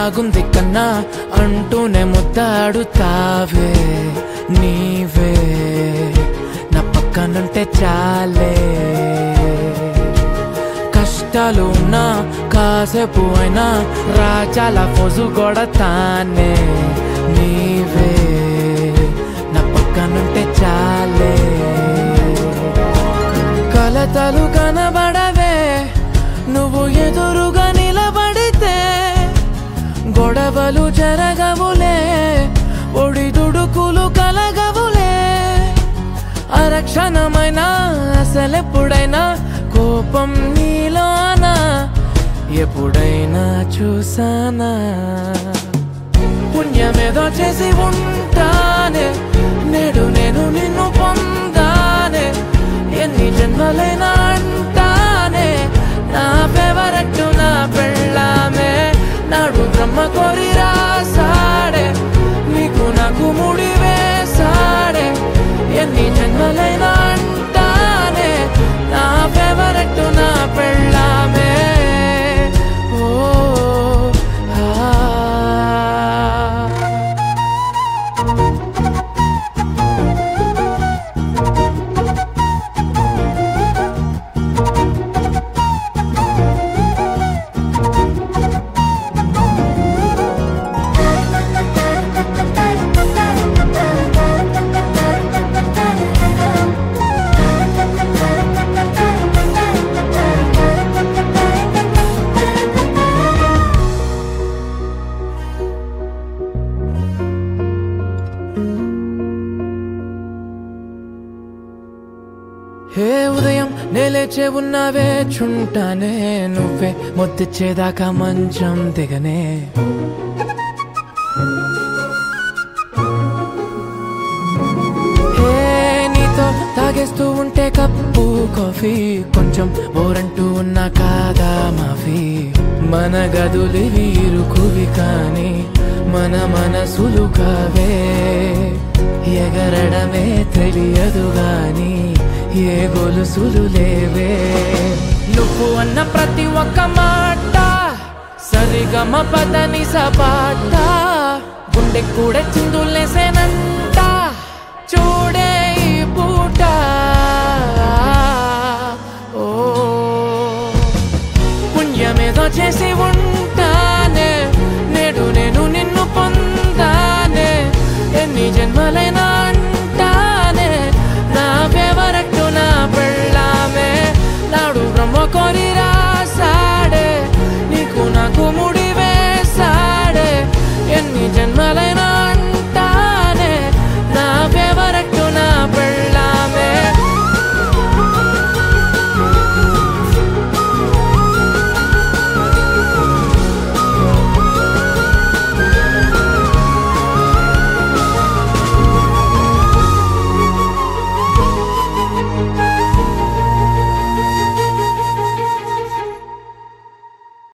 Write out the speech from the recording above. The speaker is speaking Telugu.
బాగుంది కన్నా అంటూనే ముద్దాడుతావే నీవే నా పక్కనుంటే చాలే కష్టాలు ఉన్నా కాసేపు అయినా రాజాల ఫోజు కొడతానే నీవే నా పక్కనుంటే చాలే కలతలు కనబడవే నువ్వు ఎదురుగా నిలబడితే గొడవలు జరగవులే ఒడిదుడుకులు కలగవులే అరక్షణమైనా అసలెప్పుడైనా కోపం నీలోనా ఎప్పుడైనా చూసానా పుణ్యమేదో చేసి ఉంటానే నేడు నేను నిన్ను పొందానే ఎన్ని జన్మలైనా అంటానే నా ఫేవరెట్ నా పెళ్ళామే నాడు బ్రహ్మ కోరి రాసాడే నీకు నాకు ముడి వేసాడే ఎన్ని జన్మలైనా అంటానే నా ఫేవరెట్ నా పెళ్ళామే ఓ హే ఉదయం నేలేచే ఉన్నావే చుంటానే నువ్వే మొత్తిచ్చేదాకా మంచం దిగనే హే నీతో తాగేస్తూ ఉంటే కప్పు కాఫీ కొంచెం బోరంటూ ఉన్నా కాదా మాఫీ మన గదులివి ఇరుకువి కానీ మన మనసులు కావే ఎగరడమే తెలియదు గాని ఏ గొలుసులు లేవే నువ్వు అన్న ప్రతి ఒక్క మాట సరిగమ పదని సపాట గుండె కూడా చిందులేసేనంట చూడే ఈ పూట ఓ పుణ్యమేదో చేసి ఉంటానే నేడు నేను నిన్ను పొందానే ఎన్ని జన్మలైనా అంటానే నా ఫేవరెట్ నా పెళ్ళామే నాడు బ్రహ్మ కోరి